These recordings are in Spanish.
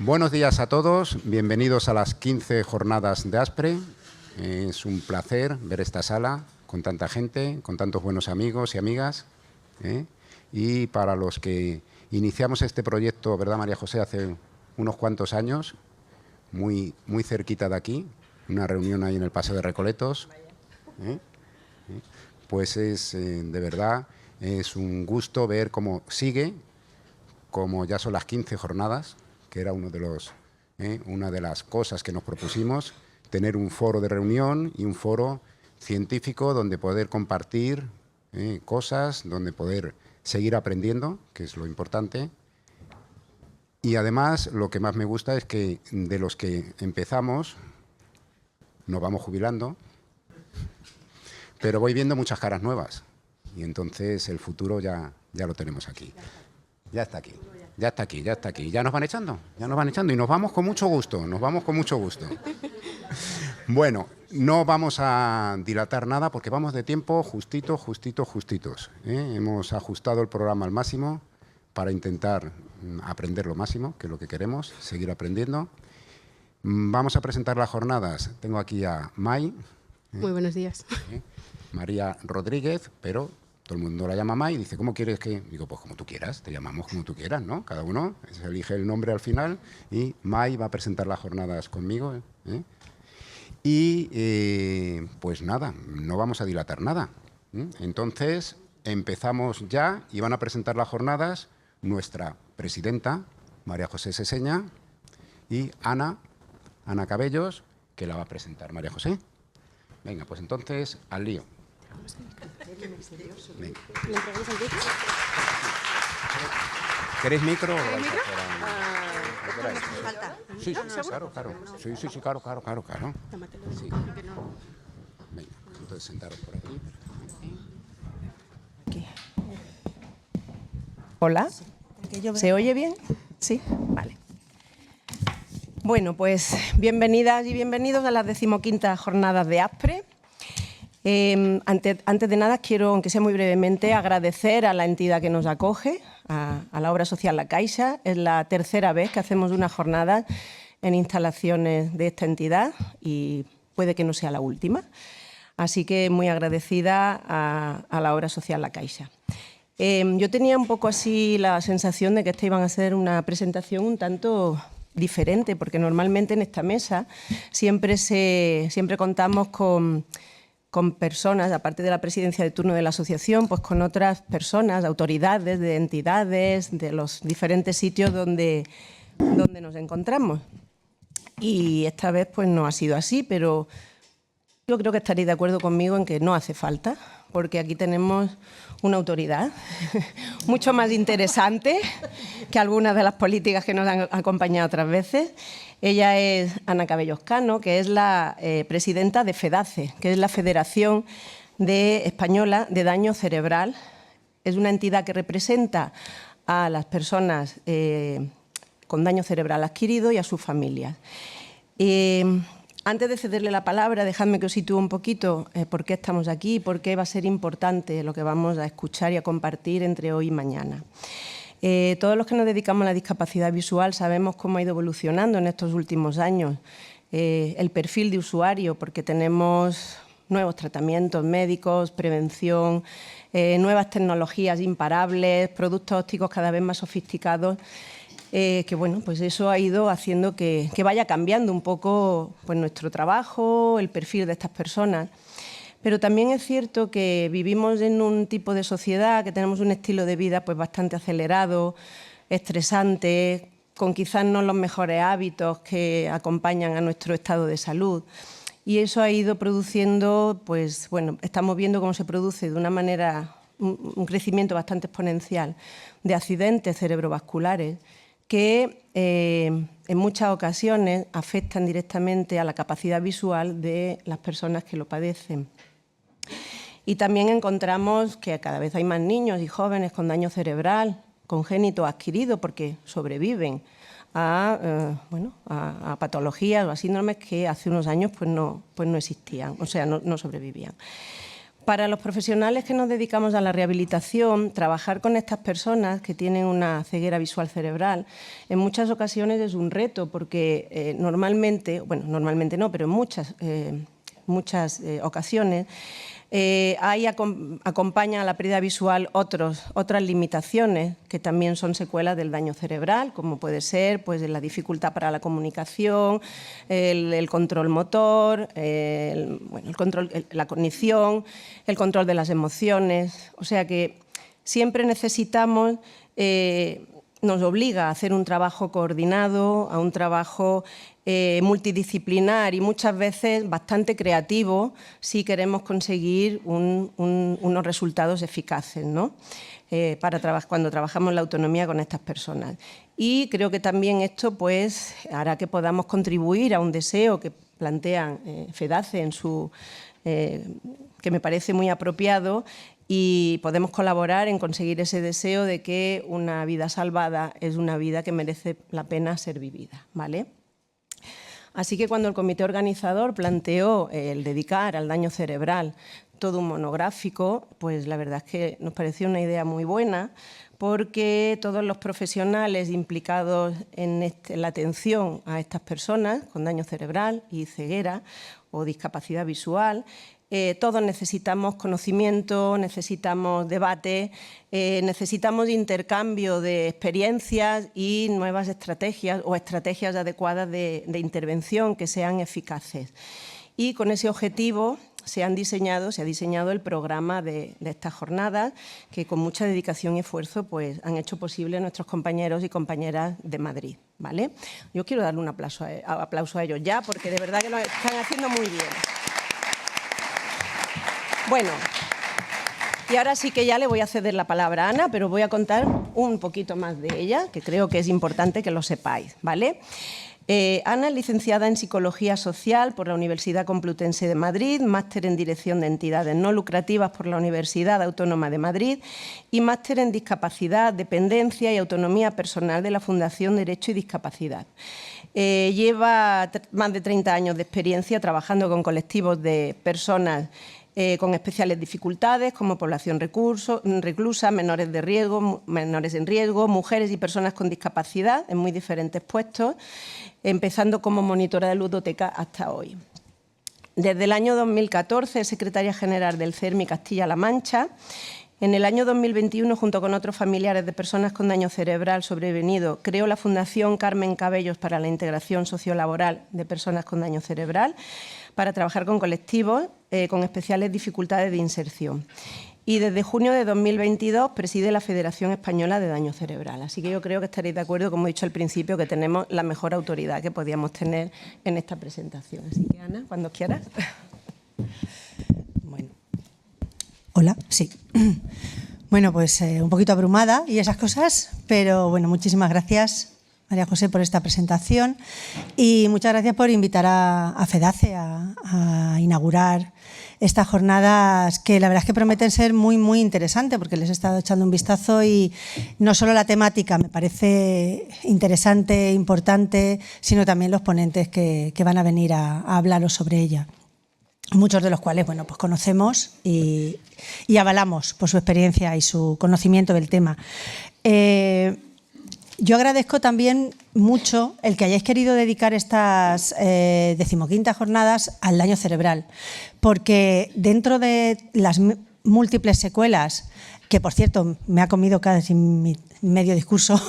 Buenos días a todos, bienvenidos a las 15 jornadas de ASPRE. Es un placer ver esta sala con tanta gente, con tantos buenos amigos y amigas. Y para los que iniciamos este proyecto, ¿verdad, María José?, hace unos cuantos años, muy cerquita de aquí, una reunión ahí en el Paseo de Recoletos. Pues es, de verdad, es un gusto ver cómo sigue, como ya son las 15 jornadas, que era una de las cosas que nos propusimos, tener un foro de reunión y un foro científico donde poder compartir cosas, donde poder seguir aprendiendo, que es lo importante. Y además, lo que más me gusta es que de los que empezamos, nos vamos jubilando, pero voy viendo muchas caras nuevas. Y entonces el futuro ya lo tenemos aquí. Ya está aquí. Ya está aquí, ya está aquí. Ya nos van echando y nos vamos con mucho gusto, Bueno, no vamos a dilatar nada porque vamos de tiempo justitos. Hemos ajustado el programa al máximo para intentar aprender lo máximo, que es lo que queremos, seguir aprendiendo. Vamos a presentar las jornadas. Tengo aquí a May. Muy buenos días. María Rodríguez, pero todo el mundo la llama May y dice, ¿cómo quieres que...? Digo, pues como tú quieras, te llamamos como tú quieras, ¿no? Cada uno se elige el nombre al final y May va a presentar las jornadas conmigo. Y, pues nada, no vamos a dilatar nada. Entonces, empezamos ya y van a presentar las jornadas nuestra presidenta, María José Seseña, y Ana Cabellos, que la va a presentar María José. Venga, pues entonces, al lío. Venga. ¿Queréis micro? Sí, claro. Sí, claro. Sí. Venga, entonces sentaros por aquí. Hola, ¿se oye bien? Sí, vale. Bueno, pues bienvenidas y bienvenidos a las 15ª jornadas de ASPRE. Antes de nada, quiero, aunque sea muy brevemente, agradecer a la entidad que nos acoge, a la obra social La Caixa. Es la tercera vez que hacemos una jornada en instalaciones de esta entidad y puede que no sea la última. Así que muy agradecida a la obra social La Caixa. Yo tenía un poco así la sensación de que esta iba a ser una presentación un tanto diferente, porque normalmente en esta mesa siempre contamos con personas, aparte de la presidencia de turno de la asociación, pues con otras personas, autoridades, de entidades, de los diferentes sitios donde nos encontramos. Y esta vez pues no ha sido así, pero yo creo que estaréis de acuerdo conmigo en que no hace falta, porque aquí tenemos una autoridad mucho más interesante que algunas de las políticas que nos han acompañado otras veces. Ella es Ana Cabellos Cano, que es la presidenta de FEDACE, que es la Federación Española de Daño Cerebral. Es una entidad que representa a las personas con daño cerebral adquirido y a sus familias. Antes de cederle la palabra, dejadme que os sitúe un poquito por qué estamos aquí y por qué va a ser importante lo que vamos a escuchar y a compartir entre hoy y mañana. Todos los que nos dedicamos a la discapacidad visual sabemos cómo ha ido evolucionando en estos últimos años el perfil de usuario, porque tenemos nuevos tratamientos médicos, prevención, nuevas tecnologías imparables, productos ópticos cada vez más sofisticados, que bueno, pues eso ha ido haciendo que vaya cambiando un poco pues, nuestro trabajo, el perfil de estas personas. Pero también es cierto que vivimos en un tipo de sociedad, que tenemos un estilo de vida pues, bastante acelerado, estresante, con quizás no los mejores hábitos que acompañan a nuestro estado de salud. Y eso ha ido produciendo, pues bueno, estamos viendo cómo se produce de una manera, un crecimiento bastante exponencial de accidentes cerebrovasculares que en muchas ocasiones afectan directamente a la capacidad visual de las personas que lo padecen. Y también encontramos que cada vez hay más niños y jóvenes con daño cerebral congénito adquirido porque sobreviven a patologías o a síndromes que hace unos años pues no existían, o sea, no sobrevivían. Para los profesionales que nos dedicamos a la rehabilitación, trabajar con estas personas que tienen una ceguera visual cerebral en muchas ocasiones es un reto porque normalmente, bueno, normalmente no, pero en muchas ocasiones acompaña a la pérdida visual otras limitaciones que también son secuelas del daño cerebral, como puede ser pues, la dificultad para la comunicación, el control motor, la cognición, el control de las emociones. O sea que siempre necesitamos, nos obliga a hacer un trabajo coordinado, a un trabajo multidisciplinar y muchas veces bastante creativo si queremos conseguir unos resultados eficaces, ¿no? Cuando trabajamos la autonomía con estas personas. Y creo que también esto pues, hará que podamos contribuir a un deseo que plantean FEDACE que me parece muy apropiado, y podemos colaborar en conseguir ese deseo de que una vida salvada es una vida que merece la pena ser vivida, ¿vale? Así que cuando el comité organizador planteó el dedicar al daño cerebral todo un monográfico, pues la verdad es que nos pareció una idea muy buena, porque todos los profesionales implicados en la atención a estas personas con daño cerebral y ceguera o discapacidad visual, todos necesitamos conocimiento, necesitamos debate, necesitamos intercambio de experiencias y nuevas estrategias o estrategias adecuadas de intervención que sean eficaces. Y con ese objetivo se ha diseñado el programa de estas jornadas, que con mucha dedicación y esfuerzo pues, han hecho posible nuestros compañeros y compañeras de Madrid, ¿vale? Yo quiero darle un aplauso a ellos ya, porque de verdad que lo están haciendo muy bien. Bueno, y ahora sí que ya le voy a ceder la palabra a Ana, pero voy a contar un poquito más de ella, que creo que es importante que lo sepáis, ¿vale? Ana es licenciada en Psicología Social por la Universidad Complutense de Madrid, máster en Dirección de Entidades No Lucrativas por la Universidad Autónoma de Madrid y máster en Discapacidad, Dependencia y Autonomía Personal de la Fundación Derecho y Discapacidad. Lleva más de 30 años de experiencia trabajando con colectivos de personas con especiales dificultades como población reclusa, menores en riesgo, mujeres y personas con discapacidad en muy diferentes puestos, empezando como monitora de ludoteca hasta hoy. Desde el año 2014 es secretaria general del CERMI Castilla-La Mancha. En el año 2021, junto con otros familiares de personas con daño cerebral sobrevenido, creó la Fundación Carmen Cabellos para la Integración Sociolaboral de Personas con Daño Cerebral, para trabajar con colectivos con especiales dificultades de inserción. Y desde junio de 2022 preside la Federación Española de Daño Cerebral. Así que yo creo que estaréis de acuerdo, como he dicho al principio, que tenemos la mejor autoridad que podíamos tener en esta presentación. Así que, Ana, cuando quieras. Bueno. Hola, sí. Bueno, pues un poquito abrumada y esas cosas, pero bueno, muchísimas gracias, María José, por esta presentación y muchas gracias por invitar a FEDACE a inaugurar estas jornadas que la verdad es que prometen ser muy, muy interesantes, porque les he estado echando un vistazo y no solo la temática me parece interesante, importante, sino también los ponentes que van a venir a hablaros sobre ella. Muchos de los cuales, bueno, pues conocemos y avalamos por su experiencia y su conocimiento del tema. Yo agradezco también mucho el que hayáis querido dedicar estas 15ª jornadas al daño cerebral, porque dentro de las múltiples secuelas, que por cierto me ha comido casi mi medio discurso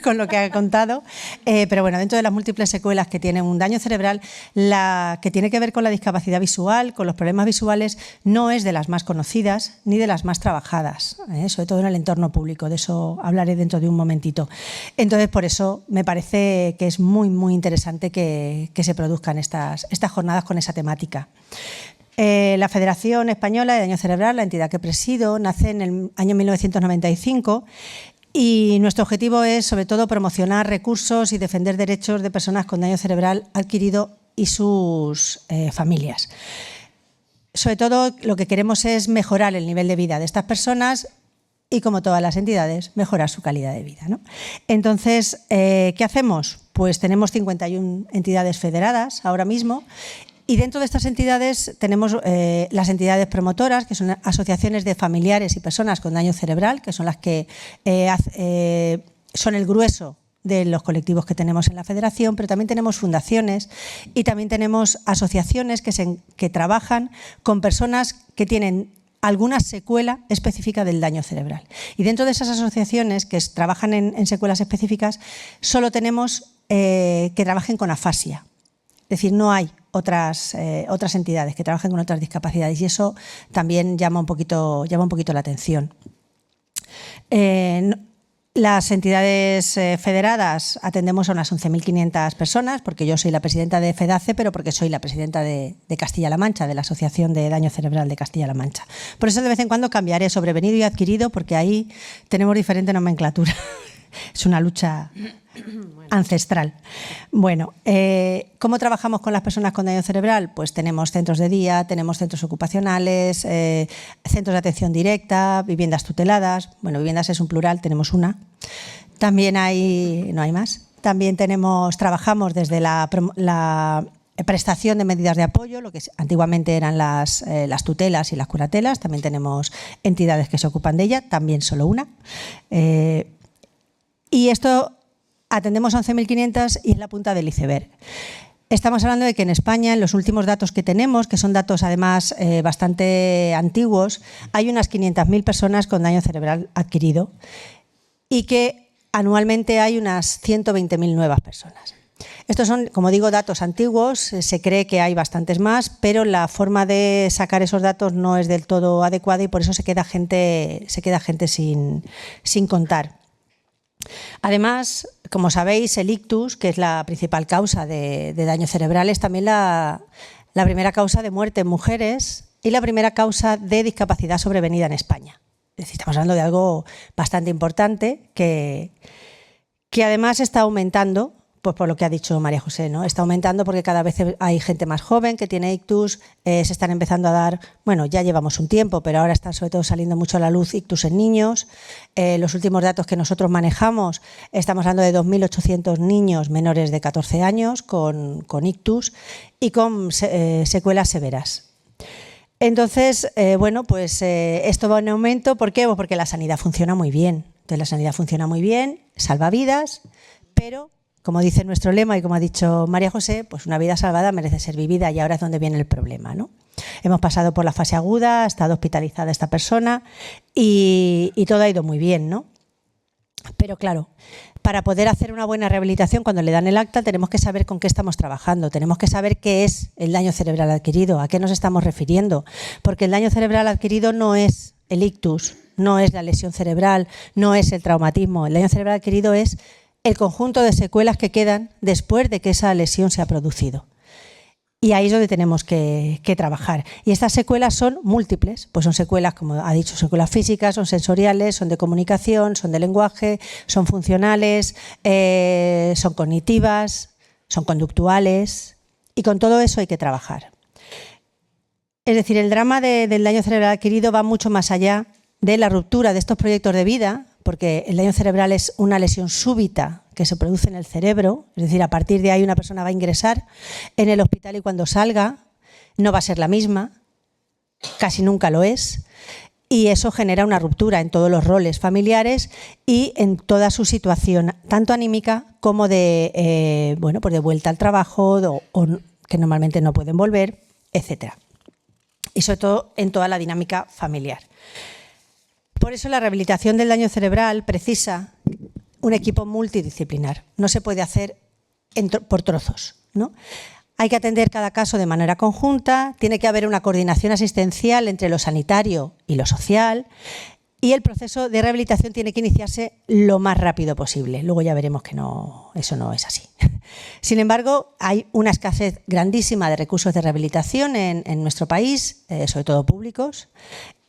con lo que ha contado, pero bueno, dentro de las múltiples secuelas que tiene un daño cerebral, la que tiene que ver con la discapacidad visual, con los problemas visuales, no es de las más conocidas ni de las más trabajadas, sobre todo en el entorno público, de eso hablaré dentro de un momentito. Entonces, por eso me parece que es muy, muy interesante que se produzcan estas jornadas con esa temática. La Federación Española de Daño Cerebral, la entidad que presido, nace en el año 1995 y nuestro objetivo es, sobre todo, promocionar recursos y defender derechos de personas con daño cerebral adquirido y sus familias. Sobre todo, lo que queremos es mejorar el nivel de vida de estas personas y, como todas las entidades, mejorar su calidad de vida, ¿no? Entonces, ¿qué hacemos? Pues tenemos 51 entidades federadas ahora mismo Y dentro de estas entidades tenemos las entidades promotoras, que son asociaciones de familiares y personas con daño cerebral, que son las que son el grueso de los colectivos que tenemos en la Federación, pero también tenemos fundaciones y también tenemos asociaciones que trabajan con personas que tienen alguna secuela específica del daño cerebral. Y dentro de esas asociaciones que trabajan en secuelas específicas, solo tenemos que trabajen con afasia. Es decir, no hay otras entidades que trabajen con otras discapacidades, y eso también llama un poquito la atención. Las entidades federadas atendemos a unas 11.500 personas, porque yo soy la presidenta de FEDACE, pero porque soy la presidenta de Castilla-La Mancha, de la Asociación de Daño Cerebral de Castilla-La Mancha. Por eso de vez en cuando cambiaré sobrevenido y adquirido, porque ahí tenemos diferente nomenclatura. Es una lucha ancestral. Bueno, ¿cómo trabajamos con las personas con daño cerebral? Pues tenemos centros de día, tenemos centros ocupacionales, centros de atención directa, viviendas tuteladas. Bueno, viviendas es un plural, tenemos una. También no hay más. También trabajamos desde la prestación de medidas de apoyo, lo que antiguamente eran las tutelas y las curatelas. También tenemos entidades que se ocupan de ella, también solo una. Y esto atendemos a 11.500 y es la punta del iceberg. Estamos hablando de que en España, en los últimos datos que tenemos, que son datos además bastante antiguos, hay unas 500.000 personas con daño cerebral adquirido y que anualmente hay unas 120.000 nuevas personas. Estos son, como digo, datos antiguos, se cree que hay bastantes más, pero la forma de sacar esos datos no es del todo adecuada y por eso se queda gente sin contar. Además, como sabéis, el ictus, que es la principal causa de daño cerebral, es también la primera causa de muerte en mujeres y la primera causa de discapacidad sobrevenida en España. Es decir, estamos hablando de algo bastante importante que además está aumentando, pues por lo que ha dicho María José, ¿no? Está aumentando porque cada vez hay gente más joven que tiene ictus, se están empezando a dar, bueno, ya llevamos un tiempo, pero ahora están sobre todo saliendo mucho a la luz ictus en niños. Los últimos datos que nosotros manejamos, estamos hablando de 2.800 niños menores de 14 años con ictus y con secuelas severas. Entonces, bueno, pues esto va en aumento. ¿Por qué? Pues porque la sanidad funciona muy bien. Entonces, la sanidad funciona muy bien, salva vidas, pero como dice nuestro lema y como ha dicho María José, pues una vida salvada merece ser vivida, y ahora es donde viene el problema, ¿no? Hemos pasado por la fase aguda, ha estado hospitalizada esta persona y todo ha ido muy bien, ¿no? Pero claro, para poder hacer una buena rehabilitación, cuando le dan el acta, tenemos que saber con qué estamos trabajando, tenemos que saber qué es el daño cerebral adquirido, a qué nos estamos refiriendo, porque el daño cerebral adquirido no es el ictus, no es la lesión cerebral, no es el traumatismo. El daño cerebral adquirido es el conjunto de secuelas que quedan después de que esa lesión se ha producido. Y ahí es donde tenemos que trabajar. Y estas secuelas son múltiples, pues son secuelas, como ha dicho, secuelas físicas, son sensoriales, son de comunicación, son de lenguaje, son funcionales, son cognitivas, son conductuales, y con todo eso hay que trabajar. Es decir, el drama del daño cerebral adquirido va mucho más allá de la ruptura de estos proyectos de vida, porque el daño cerebral es una lesión súbita que se produce en el cerebro, es decir, a partir de ahí una persona va a ingresar en el hospital y cuando salga no va a ser la misma, casi nunca lo es, y eso genera una ruptura en todos los roles familiares y en toda su situación, tanto anímica como de, bueno, pues de vuelta al trabajo o que normalmente no pueden volver, etc. Y sobre todo en toda la dinámica familiar. Por eso la rehabilitación del daño cerebral precisa un equipo multidisciplinar. No se puede hacer por trozos, ¿no? Hay que atender cada caso de manera conjunta, tiene que haber una coordinación asistencial entre lo sanitario y lo social, y el proceso de rehabilitación tiene que iniciarse lo más rápido posible. Luego ya veremos que eso no es así. Sin embargo, hay una escasez grandísima de recursos de rehabilitación en nuestro país, sobre todo públicos,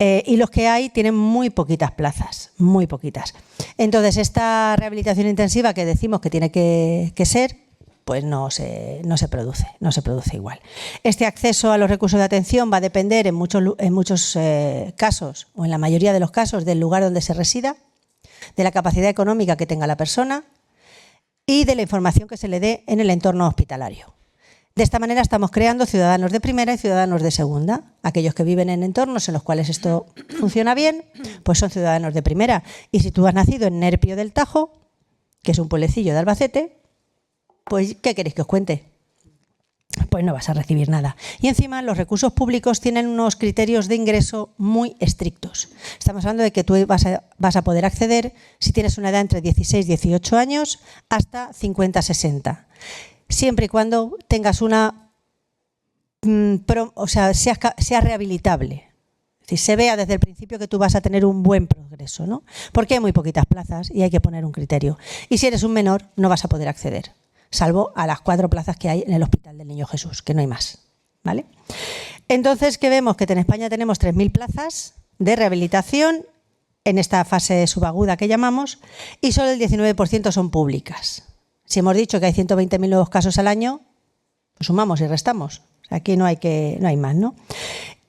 y los que hay tienen muy poquitas plazas, muy poquitas. Entonces, esta rehabilitación intensiva que decimos que tiene que ser, pues no se produce igual. Este acceso a los recursos de atención va a depender en muchos casos, o en la mayoría de los casos, del lugar donde se resida, de la capacidad económica que tenga la persona y de la información que se le dé en el entorno hospitalario. De esta manera estamos creando ciudadanos de primera y ciudadanos de segunda. Aquellos que viven en entornos en los cuales esto funciona bien, pues son ciudadanos de primera. Y si tú has nacido en Nerpio del Tajo, que es un pueblecillo de Albacete, pues ¿qué queréis que os cuente? Pues no vas a recibir nada. Y encima los recursos públicos tienen unos criterios de ingreso muy estrictos. Estamos hablando de que tú vas a poder acceder, si tienes una edad entre 16 y 18 años, hasta 50-60. Siempre y cuando tengas una, sea rehabilitable. Es decir, se vea desde el principio que tú vas a tener un buen progreso, ¿no? Porque hay muy poquitas plazas y hay que poner un criterio. Y si eres un menor, no vas a poder acceder, salvo a las 4 plazas que hay en el Hospital del Niño Jesús, que no hay más, ¿vale? Entonces, ¿qué vemos? Que en España tenemos 3.000 plazas de rehabilitación en esta fase subaguda que llamamos, y solo el 19% son públicas. Si hemos dicho que hay 120.000 nuevos casos al año, pues sumamos y restamos. Aquí no hay más, ¿no?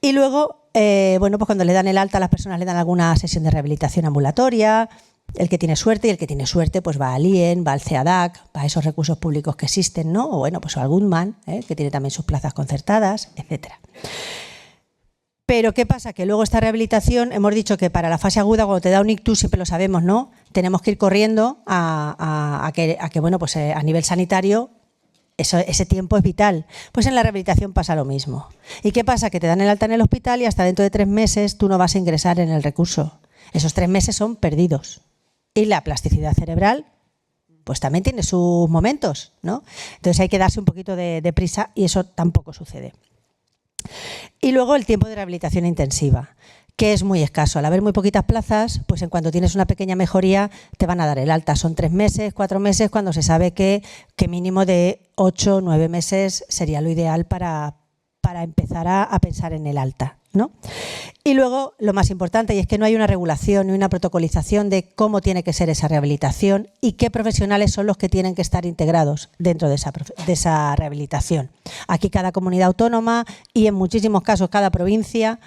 Y luego, pues cuando le dan el alta a las personas le dan alguna sesión de rehabilitación ambulatoria. El que tiene suerte, y el que tiene suerte pues va al IEN, va al CEADAC, va a esos recursos públicos que existen, ¿no? O pues al Goodman, que tiene también sus plazas concertadas, etcétera. Pero ¿qué pasa? Que luego esta rehabilitación, hemos dicho que para la fase aguda, cuando te da un ictus, siempre lo sabemos, ¿no? Tenemos que ir corriendo a que a nivel sanitario ese tiempo es vital. Pues en la rehabilitación pasa lo mismo. ¿Y qué pasa? Que te dan el alta en el hospital y hasta dentro de 3 meses tú no vas a ingresar en el recurso. Esos 3 meses son perdidos. Y la plasticidad cerebral pues también tiene sus momentos, ¿no? Entonces hay que darse un poquito de prisa y eso tampoco sucede. Y luego el tiempo de rehabilitación intensiva, que es muy escaso. Al haber muy poquitas plazas, pues en cuanto tienes una pequeña mejoría te van a dar el alta. Son 3 meses, 4 meses, cuando se sabe que mínimo de 8 o 9 meses sería lo ideal para empezar a pensar en el alta, ¿no? Y luego lo más importante, y es que no hay una regulación ni una protocolización de cómo tiene que ser esa rehabilitación y qué profesionales son los que tienen que estar integrados dentro de esa rehabilitación. Aquí cada comunidad autónoma y en muchísimos casos cada provincia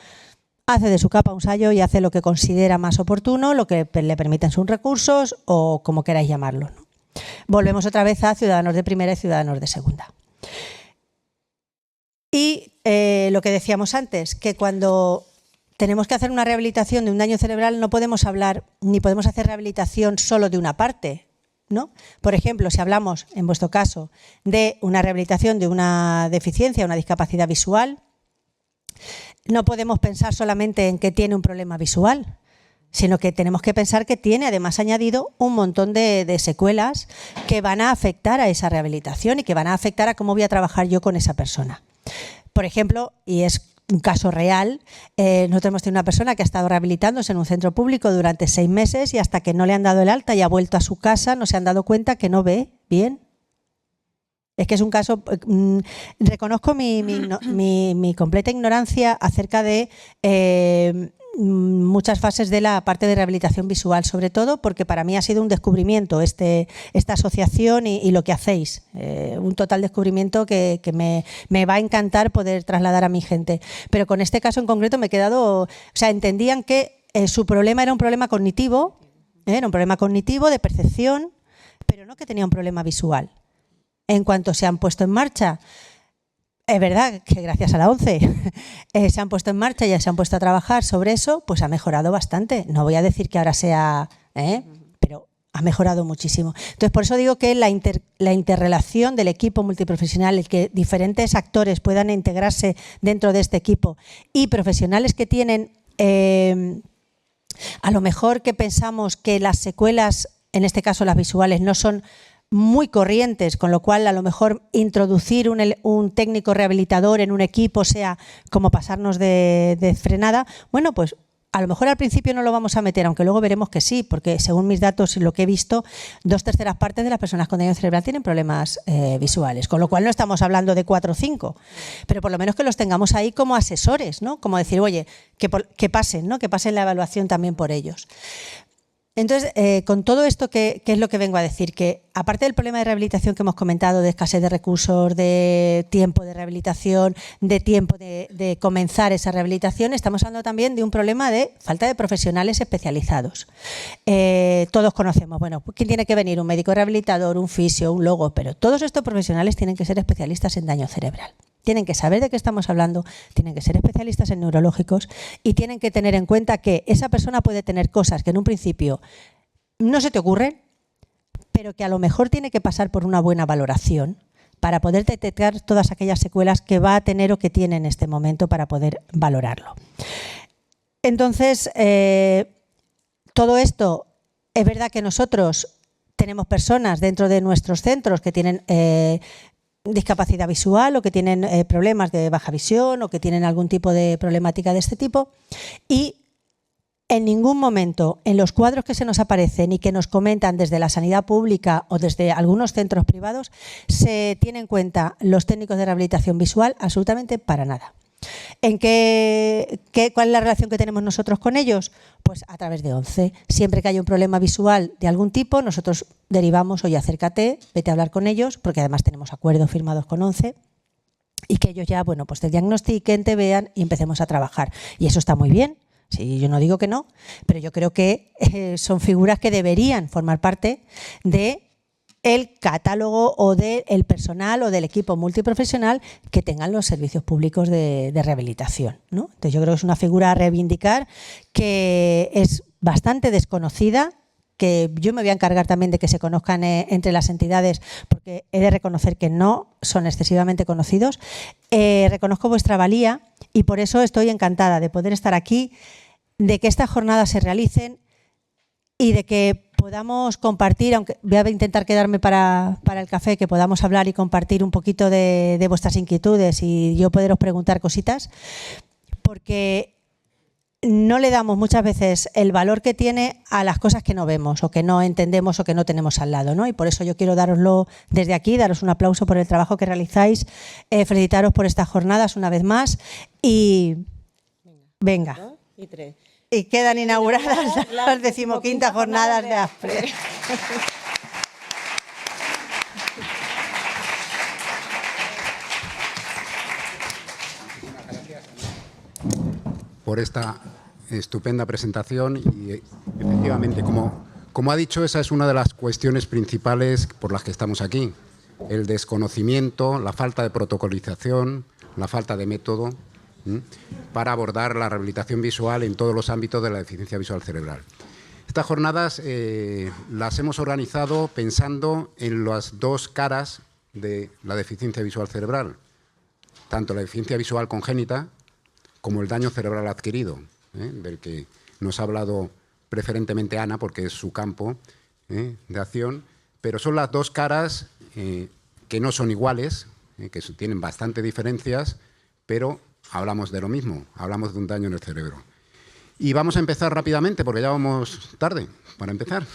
hace de su capa un sayo y hace lo que considera más oportuno, lo que le permiten sus recursos o como queráis llamarlo, ¿no? Volvemos otra vez a ciudadanos de primera y ciudadanos de segunda. Y lo que decíamos antes, que cuando tenemos que hacer una rehabilitación de un daño cerebral no podemos hablar ni podemos hacer rehabilitación solo de una parte, ¿no? Por ejemplo, si hablamos, en vuestro caso, de una rehabilitación de una deficiencia, una discapacidad visual, no podemos pensar solamente en que tiene un problema visual, sino que tenemos que pensar que tiene además añadido un montón de secuelas que van a afectar a esa rehabilitación y que van a afectar a cómo voy a trabajar yo con esa persona. Por ejemplo, y es un caso real, nosotros hemos tenido una persona que ha estado rehabilitándose en un centro público durante 6 meses y hasta que no le han dado el alta y ha vuelto a su casa no se han dado cuenta que no ve bien. Es que es un caso, reconozco mi completa ignorancia acerca de muchas fases de la parte de rehabilitación visual, sobre todo porque para mí ha sido un descubrimiento esta asociación y lo que hacéis, un total descubrimiento que me va a encantar poder trasladar a mi gente. Pero con este caso en concreto me he quedado, o sea, entendían que su problema era un problema cognitivo, de percepción, pero no que tenía un problema visual. En cuanto se han puesto en marcha, es verdad que gracias a la ONCE se han puesto en marcha y ya se han puesto a trabajar sobre eso, pues ha mejorado bastante. No voy a decir que ahora sea, pero ha mejorado muchísimo. Entonces, por eso digo que la interrelación del equipo multiprofesional, el que diferentes actores puedan integrarse dentro de este equipo y profesionales que tienen, a lo mejor que pensamos que las secuelas, en este caso las visuales, no son muy corrientes, con lo cual a lo mejor introducir un técnico rehabilitador en un equipo sea como pasarnos de frenada. Bueno, pues a lo mejor al principio no lo vamos a meter, aunque luego veremos que sí, porque según mis datos y lo que he visto, 2/3 partes de las personas con daño cerebral tienen problemas visuales, con lo cual no estamos hablando de 4 o 5, pero por lo menos que los tengamos ahí como asesores, ¿no? Como decir, oye, que pasen, ¿no? Que pasen la evaluación también por ellos. Entonces, con todo esto, ¿qué es lo que vengo a decir? Que aparte del problema de rehabilitación que hemos comentado, de escasez de recursos, de tiempo de rehabilitación, de tiempo de comenzar esa rehabilitación, estamos hablando también de un problema de falta de profesionales especializados. Todos conocemos, bueno, ¿quién tiene que venir? Un médico rehabilitador, un fisio, un logo, pero todos estos profesionales tienen que ser especialistas en daño cerebral. Tienen que saber de qué estamos hablando, tienen que ser especialistas en neurológicos y tienen que tener en cuenta que esa persona puede tener cosas que en un principio no se te ocurren, pero que a lo mejor tiene que pasar por una buena valoración para poder detectar todas aquellas secuelas que va a tener o que tiene en este momento para poder valorarlo. Entonces, todo esto, es verdad que nosotros tenemos personas dentro de nuestros centros que tienen discapacidad visual o que tienen problemas de baja visión o que tienen algún tipo de problemática de este tipo, y en ningún momento en los cuadros que se nos aparecen y que nos comentan desde la sanidad pública o desde algunos centros privados se tienen en cuenta los técnicos de rehabilitación visual absolutamente para nada. ¿Cuál es la relación que tenemos nosotros con ellos? Pues a través de ONCE. Siempre que haya un problema visual de algún tipo, nosotros derivamos, oye, acércate, vete a hablar con ellos, porque además tenemos acuerdos firmados con ONCE, y que ellos ya, bueno, pues te diagnostiquen, te vean y empecemos a trabajar. Y eso está muy bien. Sí, yo no digo que no, pero yo creo que son figuras que deberían formar parte de el catálogo o del personal o del equipo multiprofesional que tengan los servicios públicos de rehabilitación, ¿no? Entonces yo creo que es una figura a reivindicar que es bastante desconocida, que yo me voy a encargar también de que se conozcan entre las entidades, porque he de reconocer que no son excesivamente conocidos. Reconozco vuestra valía y por eso estoy encantada de poder estar aquí, de que estas jornadas se realicen y de que podamos compartir, aunque voy a intentar quedarme para el café, que podamos hablar y compartir un poquito de vuestras inquietudes y yo poderos preguntar cositas, porque no le damos muchas veces el valor que tiene a las cosas que no vemos o que no entendemos o que no tenemos al lado, ¿no? Y por eso yo quiero daroslo desde aquí, daros un aplauso por el trabajo que realizáis, felicitaros por estas jornadas una vez más y venga. 2 y 3. Y quedan inauguradas las 15ª jornadas de ASPRE. Por esta estupenda presentación y efectivamente, como ha dicho, esa es una de las cuestiones principales por las que estamos aquí. El desconocimiento, la falta de protocolización, la falta de método para abordar la rehabilitación visual en todos los ámbitos de la deficiencia visual cerebral. Estas jornadas las hemos organizado pensando en las dos caras de la deficiencia visual cerebral, tanto la deficiencia visual congénita como el daño cerebral adquirido, del que nos ha hablado preferentemente Ana, porque es su campo de acción, pero son las dos caras que no son iguales, que tienen bastante diferencias, pero hablamos de lo mismo, hablamos de un daño en el cerebro. Y vamos a empezar rápidamente, porque ya vamos tarde para empezar.